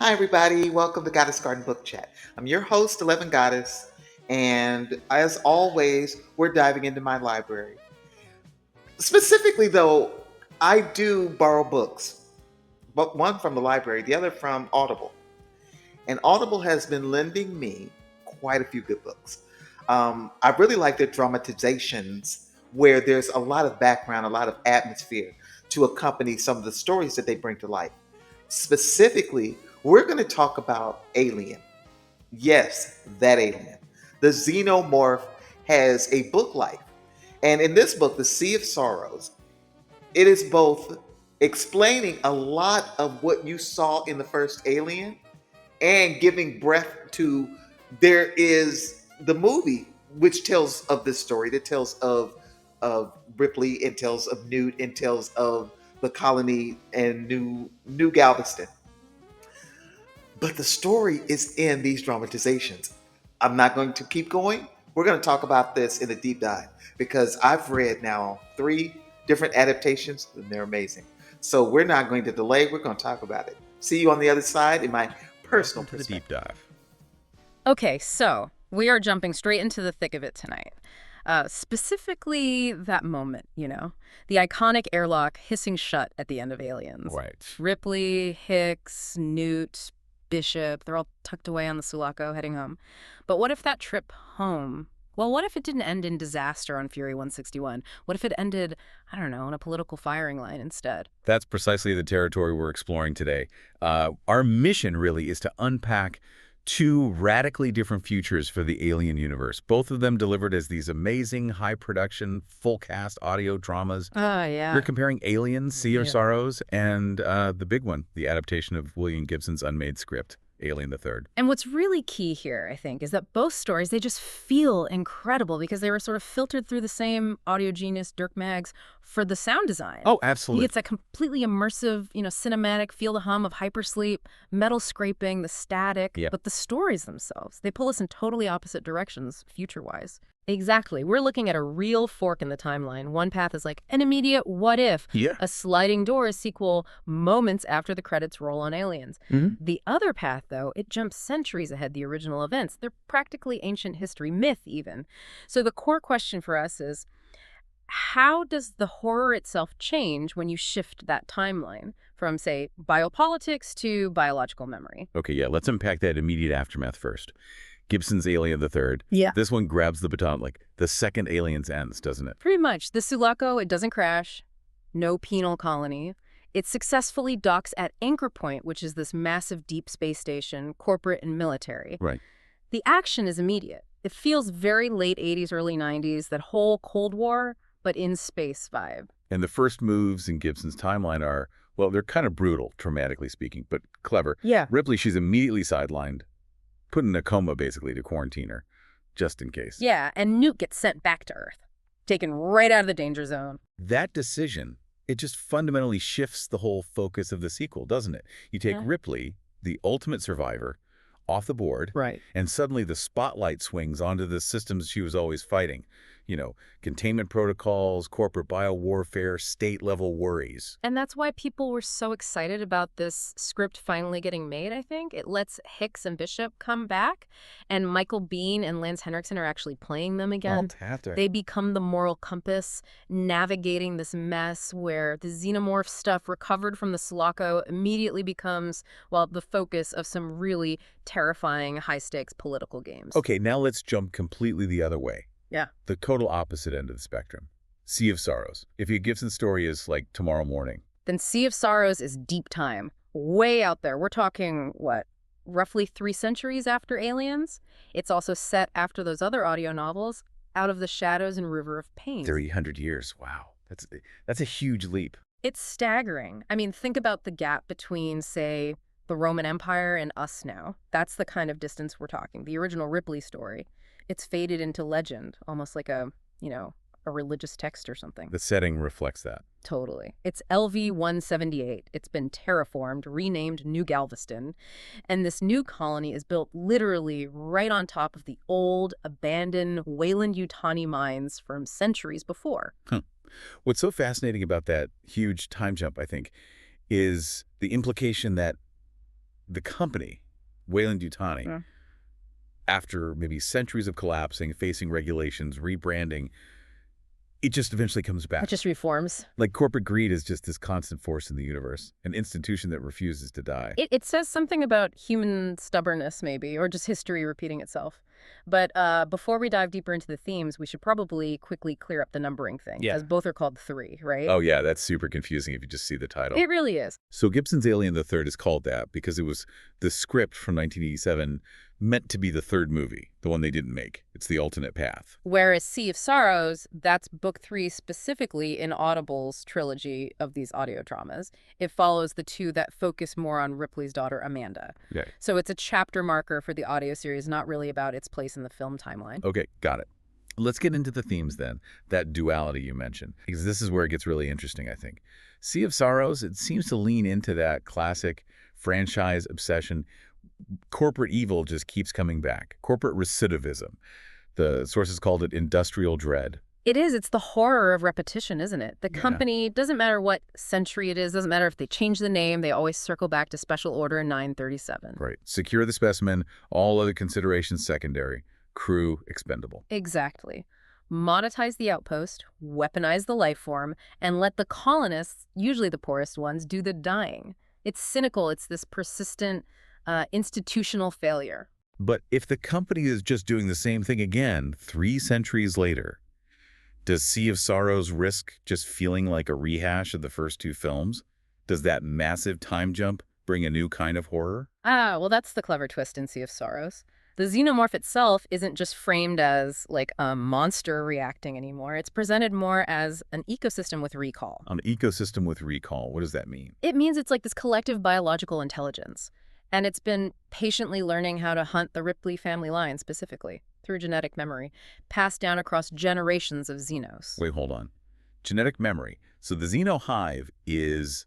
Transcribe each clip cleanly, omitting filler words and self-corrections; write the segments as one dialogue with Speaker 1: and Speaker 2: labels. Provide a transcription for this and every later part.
Speaker 1: Hi, everybody. Welcome to Goddess Garden Book Chat. I'm your host, 11 Goddess, and as always, we're diving into my library. Specifically, though, I do borrow books, but one from the library, the other from Audible. And Audible has been lending me quite a few good books. I really like their dramatizations, where there's a lot of background, a lot of atmosphere to accompany some of the stories that they bring to life. Specifically, we're going to talk about Alien. Yes, that alien. The xenomorph has a book life. And in this book, The Sea of Sorrows, it is both explaining a lot of what you saw in the first Alien and giving breath to there is the movie which tells of this story, that tells of Ripley, it tells of Newt, it tells of the colony and New Galveston. But the story is in these dramatizations. I'm not going to keep going. We're going to talk about this in a deep dive because I've read now 3 different adaptations and they're amazing. So we're not going to delay. We're going to talk about it. See you on the other side in my personal
Speaker 2: Welcome to the deep
Speaker 1: perspective.
Speaker 2: dive.
Speaker 3: Okay, so we are jumping straight into the thick of it tonight. Specifically, that moment, the iconic airlock hissing shut at the end of Aliens.
Speaker 2: Right.
Speaker 3: Ripley, Hicks, Newt, Bishop, they're all tucked away on the Sulaco heading home. But what if that trip home, well, what if it didn't end in disaster on Fury 161? What if it ended, I don't know, on a political firing line instead?
Speaker 2: That's precisely the territory we're exploring today. Our mission really is to unpack 2 radically different futures for the Alien universe, both of them delivered as these amazing, high-production, full-cast audio dramas.
Speaker 3: Oh, yeah.
Speaker 2: We're comparing Alien, Sea of Sorrows, and the big one, the adaptation of William Gibson's unmade script, Alien the Third.
Speaker 3: And what's really key here, I think, is that both stories, they just feel incredible because they were sort of filtered through the same audio genius, Dirk Maggs, for the sound design.
Speaker 2: Oh, absolutely.
Speaker 3: It's that completely immersive, cinematic, feel the hum of hypersleep, metal scraping, the static.
Speaker 2: Yep.
Speaker 3: But the stories themselves, they pull us in totally opposite directions, future-wise. Exactly. We're looking at a real fork in the timeline. One path is like an immediate what if,
Speaker 2: Yeah.
Speaker 3: a sliding doors sequel moments after the credits roll on Aliens.
Speaker 2: Mm-hmm.
Speaker 3: The other path, though, it jumps centuries ahead the original events. They're practically ancient history, myth even. So the core question for us is, how does the horror itself change when you shift that timeline from, say, biopolitics to biological memory?
Speaker 2: Okay, yeah, let's unpack that immediate aftermath first. Gibson's Alien the Third.
Speaker 3: Yeah.
Speaker 2: This one grabs the baton like the second Aliens ends, doesn't it?
Speaker 3: Pretty much. The Sulaco, it doesn't crash. No penal colony. It successfully docks at Anchorpoint, which is this massive deep space station, corporate and military.
Speaker 2: Right.
Speaker 3: The action is immediate. It feels very late 80s, early 90s, that whole Cold War, but in space vibe.
Speaker 2: And the first moves in Gibson's timeline are, well, they're kind of brutal, dramatically speaking, but clever.
Speaker 3: Yeah.
Speaker 2: Ripley, she's immediately sidelined, put in a coma, basically, to quarantine her, just in case.
Speaker 3: Yeah, and Newt gets sent back to Earth, taken right out of the danger zone.
Speaker 2: That decision, it just fundamentally shifts the whole focus of the sequel, doesn't it? You take Ripley, the ultimate survivor, off the board,
Speaker 3: Right.
Speaker 2: and suddenly the spotlight swings onto the systems she was always fighting. Containment protocols, corporate biowarfare, state-level worries.
Speaker 3: And that's why people were so excited about this script finally getting made, I think. It lets Hicks and Bishop come back, and Michael Biehn and Lance Henriksen are actually playing them again.
Speaker 2: Fantastic.
Speaker 3: They become the moral compass, navigating this mess where the xenomorph stuff recovered from the Sulaco immediately becomes, well, the focus of some really terrifying high-stakes political games.
Speaker 2: Okay, now let's jump completely the other way.
Speaker 3: Yeah.
Speaker 2: The total opposite end of the spectrum. Sea of Sorrows. If your Gibson story is like Tomorrow Morning.
Speaker 3: Then Sea of Sorrows is deep time, way out there. We're talking, roughly 3 centuries after Aliens? It's also set after those other audio novels, Out of the Shadows and River of Pain.
Speaker 2: 300 years. Wow. That's a huge leap.
Speaker 3: It's staggering. I mean, think about the gap between, say, the Roman Empire and us now. That's the kind of distance we're talking. The original Ripley story. It's faded into legend, almost like a religious text or something.
Speaker 2: The setting reflects that.
Speaker 3: Totally. It's LV-178. It's been terraformed, renamed New Galveston, and this new colony is built literally right on top of the old, abandoned Weyland-Yutani mines from centuries before.
Speaker 2: What's so fascinating about that huge time jump, I think, is the implication that the company, Weyland-Yutani,
Speaker 3: Yeah.
Speaker 2: after maybe centuries of collapsing, facing regulations, rebranding, it just eventually comes back.
Speaker 3: It just reforms.
Speaker 2: Like corporate greed is just this constant force in the universe, an institution that refuses to die.
Speaker 3: It says something about human stubbornness, maybe, or just history repeating itself. But before we dive deeper into the themes, we should probably quickly clear up the numbering thing,
Speaker 2: Yeah.
Speaker 3: as both are called 3, right?
Speaker 2: Oh yeah, that's super confusing if you just see the title.
Speaker 3: It really is.
Speaker 2: So Gibson's Alien the Third is called that because it was the script from 1987 meant to be the third movie, the one they didn't make. It's the alternate path.
Speaker 3: Whereas Sea of Sorrows, that's book 3 specifically in Audible's trilogy of these audio dramas. It follows the 2 that focus more on Ripley's daughter, Amanda.
Speaker 2: Yeah.
Speaker 3: So it's a chapter marker for the audio series, not really about its place in the film timeline.
Speaker 2: Okay, got it. Let's get into the themes then, that duality you mentioned, because this is where it gets really interesting, I think. Sea of Sorrows, it seems to lean into that classic franchise obsession. Corporate evil just keeps coming back. Corporate recidivism. The sources called it industrial dread.
Speaker 3: It is. It's the horror of repetition, isn't it? The company, doesn't matter what century it is, doesn't matter if they change the name, they always circle back to Special Order 937.
Speaker 2: Right. Secure the specimen, all other considerations secondary. Crew expendable.
Speaker 3: Exactly. Monetize the outpost, weaponize the life form, and let the colonists, usually the poorest ones, do the dying. It's cynical. It's this persistent institutional failure.
Speaker 2: But if the company is just doing the same thing again 3 centuries later, does Sea of Sorrows risk just feeling like a rehash of the first 2 films? Does that massive time jump bring a new kind of horror?
Speaker 3: Well, that's the clever twist in Sea of Sorrows. The xenomorph itself isn't just framed as like a monster reacting anymore. It's presented more as an ecosystem with recall.
Speaker 2: An ecosystem with recall, what does that mean?
Speaker 3: It means it's like this collective biological intelligence. And it's been patiently learning how to hunt the Ripley family line specifically through genetic memory, passed down across generations of xenos.
Speaker 2: Wait, hold on. Genetic memory. So the xeno hive is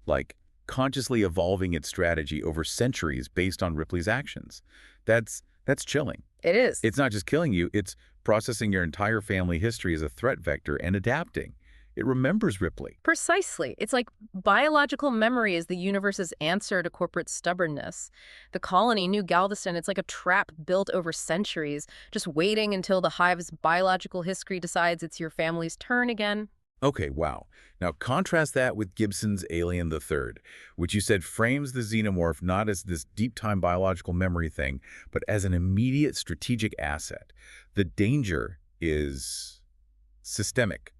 Speaker 2: like consciously evolving its strategy over centuries based on Ripley's actions. That's chilling.
Speaker 3: It is.
Speaker 2: It's not just killing you, it's processing your entire family history as a threat vector and adapting. It remembers Ripley.
Speaker 3: Precisely. It's like biological memory is the universe's answer to corporate stubbornness. The colony, New Galveston, it's like a trap built over centuries, just waiting until the hive's biological history decides it's your family's turn again.
Speaker 2: Okay, wow. Now contrast that with Gibson's Alien the Third, which you said frames the xenomorph not as this deep-time biological memory thing, but as an immediate strategic asset. The danger is systemic.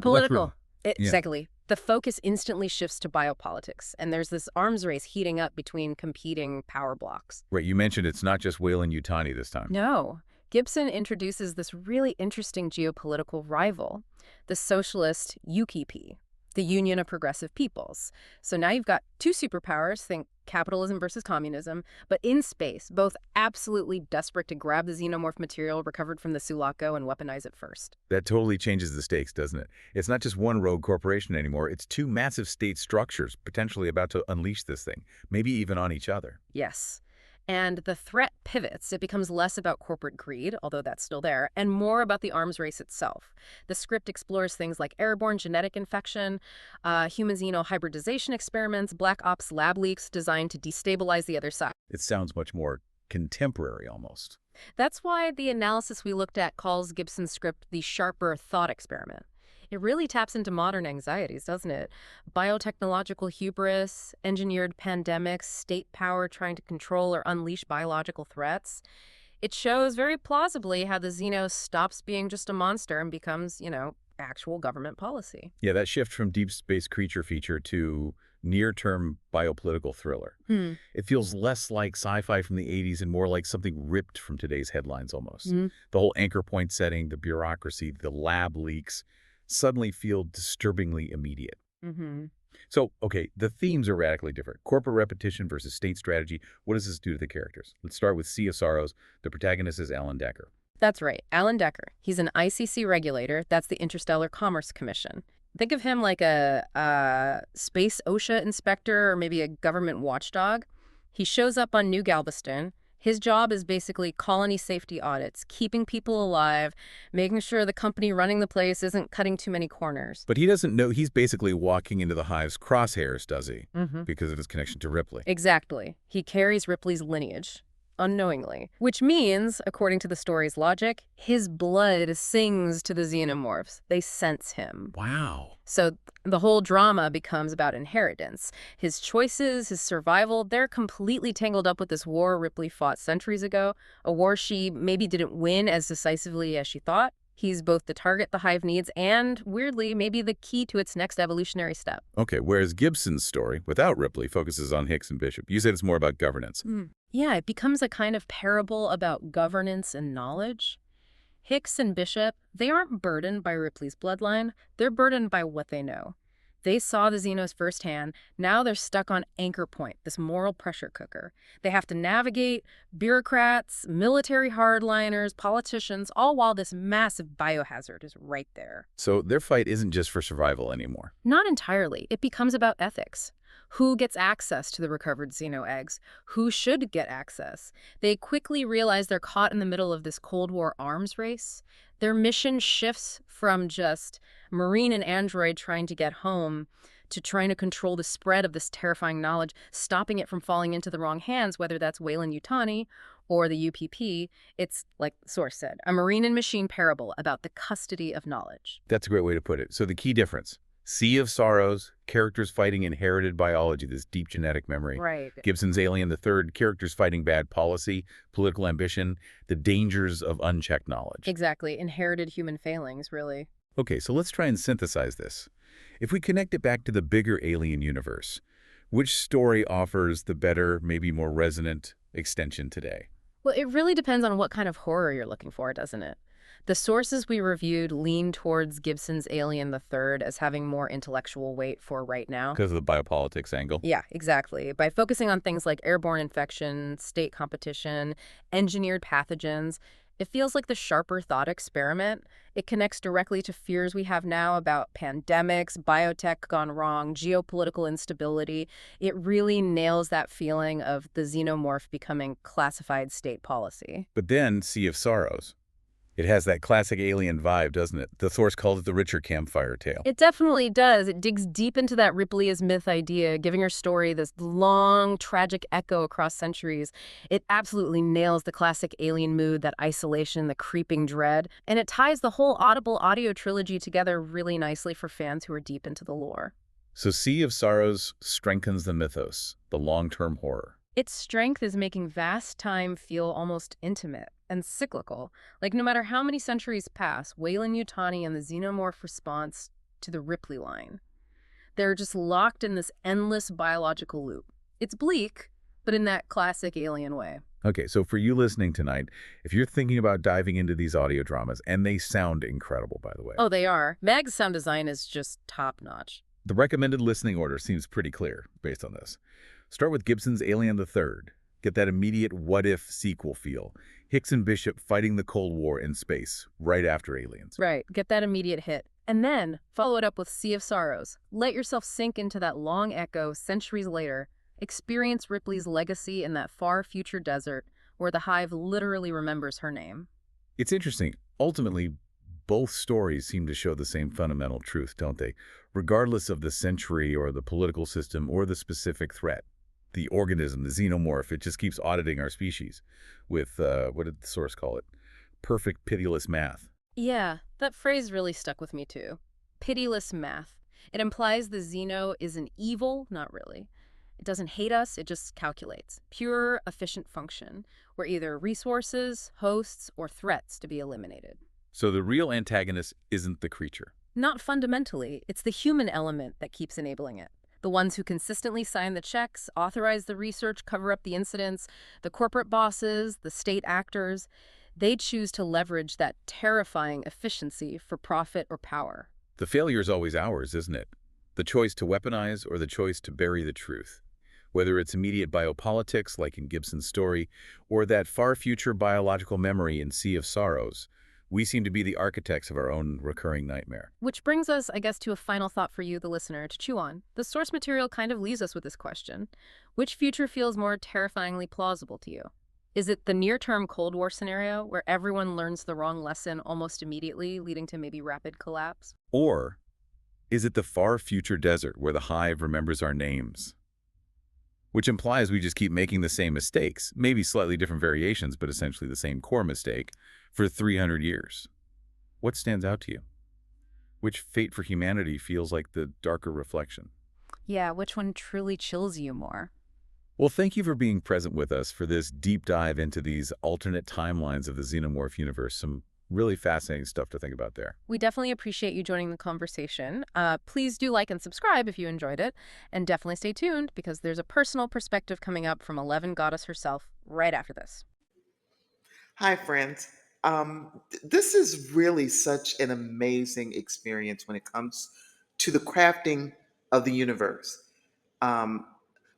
Speaker 3: Political.
Speaker 2: Yeah.
Speaker 3: Exactly. The focus instantly shifts to biopolitics, and there's this arms race heating up between competing power blocks.
Speaker 2: Right, you mentioned it's not just Weyland-Yutani this time.
Speaker 3: No. Gibson introduces this really interesting geopolitical rival, the socialist U.P.P., the Union of Progressive Peoples. So now you've got 2 superpowers, think capitalism versus communism, but in space, both absolutely desperate to grab the xenomorph material recovered from the Sulaco and weaponize it first.
Speaker 2: That totally changes the stakes, doesn't it? It's not just one rogue corporation anymore. It's 2 massive state structures potentially about to unleash this thing, maybe even on each other.
Speaker 3: Yes. And the threat pivots. It becomes less about corporate greed, although that's still there, and more about the arms race itself. The script explores things like airborne genetic infection, human xeno hybridization experiments, black ops lab leaks designed to destabilize the other side.
Speaker 2: It sounds much more contemporary almost.
Speaker 3: That's why the analysis we looked at calls Gibson's script the sharper thought experiment. It really taps into modern anxieties, doesn't it? Biotechnological hubris, engineered pandemics, state power trying to control or unleash biological threats. It shows very plausibly how the Xeno stops being just a monster and becomes, actual government policy.
Speaker 2: Yeah, that shift from deep space creature feature to near-term biopolitical thriller. It feels less like sci-fi from the 80s and more like something ripped from today's headlines almost. The whole Anchorpoint setting, the bureaucracy, the lab leaks, suddenly feel disturbingly immediate. So, okay, the themes are radically different. Corporate repetition versus state strategy. What does this do to the characters? Let's start with Sea of Sorrows. The protagonist is Alan Decker.
Speaker 3: That's right, Alan Decker. He's an ICC regulator. That's the Interstellar Commerce Commission. Think of him like a space OSHA inspector or maybe a government watchdog. He shows up on New Galveston. His job is basically colony safety audits, keeping people alive, making sure the company running the place isn't cutting too many corners.
Speaker 2: But he doesn't know he's basically walking into the hive's crosshairs, does he?
Speaker 3: Mm-hmm.
Speaker 2: Because of his connection to Ripley.
Speaker 3: Exactly. He carries Ripley's lineage, unknowingly. Which means, according to the story's logic, his blood sings to the xenomorphs. They sense him.
Speaker 2: Wow.
Speaker 3: So the whole drama becomes about inheritance. His choices, his survival, they're completely tangled up with this war Ripley fought centuries ago, a war she maybe didn't win as decisively as she thought. He's both the target the hive needs and, weirdly, maybe the key to its next evolutionary step.
Speaker 2: Okay, whereas Gibson's story, without Ripley, focuses on Hicks and Bishop. You said it's more about governance.
Speaker 3: Yeah, it becomes a kind of parable about governance and knowledge. Hicks and Bishop, they aren't burdened by Ripley's bloodline. They're burdened by what they know. They saw the Xenos firsthand. Now they're stuck on Anchorpoint, this moral pressure cooker. They have to navigate bureaucrats, military hardliners, politicians, all while this massive biohazard is right there.
Speaker 2: So their fight isn't just for survival anymore.
Speaker 3: Not entirely. It becomes about ethics. Who gets access to the recovered Xeno eggs? Who should get access? They quickly realize they're caught in the middle of this Cold War arms race. Their mission shifts from just Marine and android trying to get home to trying to control the spread of this terrifying knowledge, stopping it from falling into the wrong hands, whether that's Weyland-Yutani or the U.P.P. It's, like the source said, a marine and machine parable about the custody of knowledge.
Speaker 2: That's a great way to put it. So the key difference: Sea of Sorrows, characters fighting inherited biology, this deep genetic memory.
Speaker 3: Right.
Speaker 2: Gibson's Alien the Third, characters fighting bad policy, political ambition, the dangers of unchecked knowledge.
Speaker 3: Exactly. Inherited human failings, really.
Speaker 2: Okay, so let's try and synthesize this. If we connect it back to the bigger alien universe, which story offers the better, maybe more resonant extension today?
Speaker 3: Well, it really depends on what kind of horror you're looking for, doesn't it? The sources we reviewed lean towards Gibson's Alien the Third as having more intellectual weight for right now.
Speaker 2: Because of the biopolitics angle?
Speaker 3: Yeah, exactly. By focusing on things like airborne infection, state competition, engineered pathogens, it feels like the sharper thought experiment. It connects directly to fears we have now about pandemics, biotech gone wrong, geopolitical instability. It really nails that feeling of the xenomorph becoming classified state policy.
Speaker 2: But then, Sea of Sorrows. It has that classic alien vibe, doesn't it? The source called it the richer campfire tale.
Speaker 3: It definitely does. It digs deep into that Ripley as myth idea, giving her story this long, tragic echo across centuries. It absolutely nails the classic alien mood, that isolation, the creeping dread, and it ties the whole Audible audio trilogy together really nicely for fans who are deep into the lore.
Speaker 2: So Sea of Sorrows strengthens the mythos, the long-term horror.
Speaker 3: Its strength is making vast time feel almost intimate and cyclical. Like no matter how many centuries pass, Weyland-Yutani and the xenomorph response to the Ripley line, they're just locked in this endless biological loop. It's bleak, but in that classic alien way.
Speaker 2: Okay, so for you listening tonight, if you're thinking about diving into these audio dramas, and they sound incredible, by the way.
Speaker 3: Oh, they are. Meg's sound design is just top-notch.
Speaker 2: The recommended listening order seems pretty clear based on this. Start with Gibson's Alien the Third. Get that immediate what-if sequel feel. Hicks and Bishop fighting the Cold War in space, right after Aliens.
Speaker 3: Right, get that immediate hit. And then follow it up with Sea of Sorrows. Let yourself sink into that long echo centuries later. Experience Ripley's legacy in that far future desert where the hive literally remembers her name.
Speaker 2: It's interesting. Ultimately, both stories seem to show the same fundamental truth, don't they? Regardless of the century or the political system or the specific threat. The organism, the xenomorph, it just keeps auditing our species with, what did the source call it? Perfect, pitiless math.
Speaker 3: Yeah, that phrase really stuck with me too. Pitiless math. It implies the xeno is an evil, not really. It doesn't hate us, it just calculates. Pure, efficient function. We're either resources, hosts, or threats to be eliminated.
Speaker 2: So the real antagonist isn't the creature.
Speaker 3: Not fundamentally. It's the human element that keeps enabling it. The ones who consistently sign the checks, authorize the research, cover up the incidents, the corporate bosses, the state actors, they choose to leverage that terrifying efficiency for profit or power.
Speaker 2: The failure is always ours, isn't it? The choice to weaponize or the choice to bury the truth. Whether it's immediate biopolitics, like in Gibson's story, or that far future biological memory in Sea of Sorrows, we seem to be the architects of our own recurring nightmare.
Speaker 3: Which brings us, I guess, to a final thought for you, the listener, to chew on. The source material kind of leaves us with this question. Which future feels more terrifyingly plausible to you? Is it the near-term Cold War scenario where everyone learns the wrong lesson almost immediately, leading to maybe rapid collapse?
Speaker 2: Or is it the far future desert where the hive remembers our names? Which implies we just keep making the same mistakes, maybe slightly different variations, but essentially the same core mistake, for 300 years. What stands out to you? Which fate for humanity feels like the darker reflection?
Speaker 4: Yeah, which one truly chills you more?
Speaker 2: Well, thank you for being present with us for this deep dive into these alternate timelines of the xenomorph universe. Some really fascinating stuff to think about there.
Speaker 3: We definitely appreciate you joining the conversation. Please do like and subscribe if you enjoyed it, and definitely stay tuned because there's a personal perspective coming up from 11 Goddess herself right after this.
Speaker 1: Hi, friends. This is really such an amazing experience when it comes to the crafting of the universe. Um,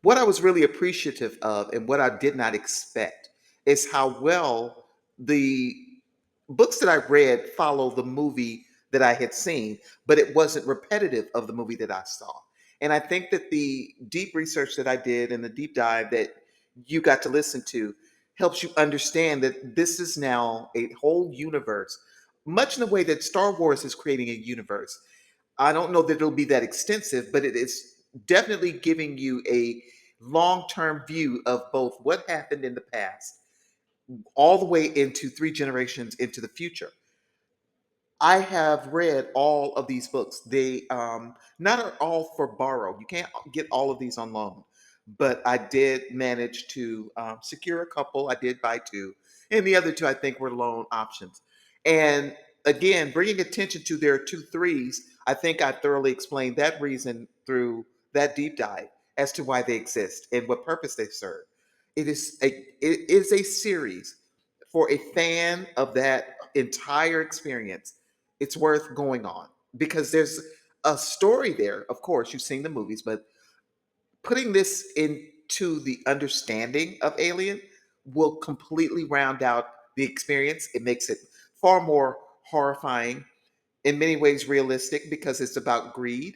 Speaker 1: what I was really appreciative of and what I did not expect is how well the books that I read follow the movie that I had seen, but it wasn't repetitive of the movie that I saw. And I think that the deep research that I did and the deep dive that you got to listen to helps you understand that this is now a whole universe, much in the way that Star Wars is creating a universe. I don't know that it'll be that extensive, but it is definitely giving you a long term view of both what happened in the past all the way into 3 generations into the future. I have read all of these books. They not are all for borrow. You can't get all of these on loan, but I did manage to secure a couple. I did buy two, and the other two I think were loan options. And again, bringing attention to their two threes, I think I thoroughly explained that reason through that deep dive as to why they exist and what purpose they serve. It is a series for a fan of that entire experience. It's worth going on because there's a story there. Of course, you've seen the movies, but putting this into the understanding of Alien will completely round out the experience. It makes it far more horrifying, in many ways realistic, because it's about greed,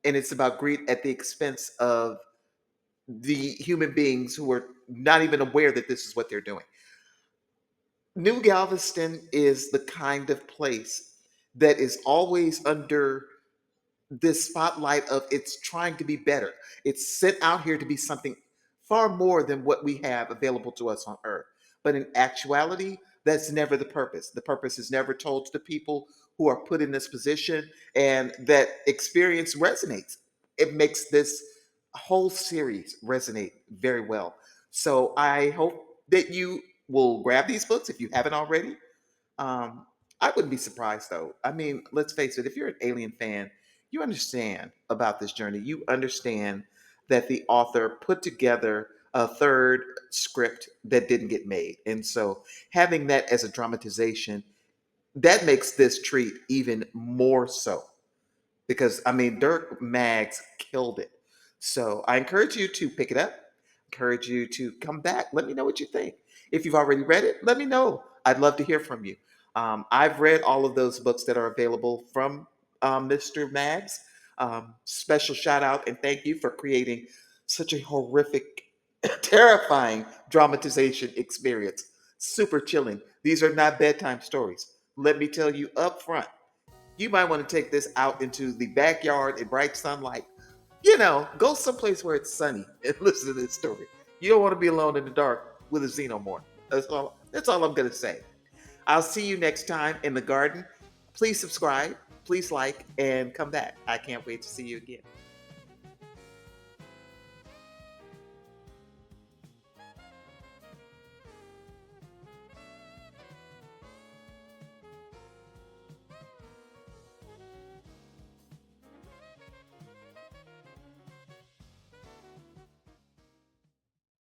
Speaker 1: and it's about greed at the expense of the human beings who are not even aware that this is what they're doing. New Galveston is the kind of place that is always under this spotlight of it's trying to be better. It's sent out here to be something far more than what we have available to us on Earth. But in actuality, that's never the purpose. The purpose is never told to the people who are put in this position, and that experience resonates. It makes this whole series resonate very well. So I hope that you will grab these books if you haven't already. um, I wouldn't be surprised though. I mean, let's face it, if you're an Alien fan, you understand about this journey. You understand that the author put together a third script that didn't get made. And so having that as a dramatization, that makes this treat even more so because I mean Dirk Maggs killed it. So I encourage you to pick it up. Encourage you to come back. Let me know what you think. If you've already read it, let me know. I'd love to hear from you. I've read all of those books that are available from Mr. Maggs. Special shout out and thank you for creating such a horrific, terrifying dramatization experience. Super chilling. These are not bedtime stories. Let me tell you up front, you might want to take this out into the backyard in bright sunlight. Go someplace where it's sunny and listen to this story. You don't want to be alone in the dark with a xenomorph. That's all I'm going to say. I'll see you next time in the garden. Please subscribe, please like, and come back. I can't wait to see you again.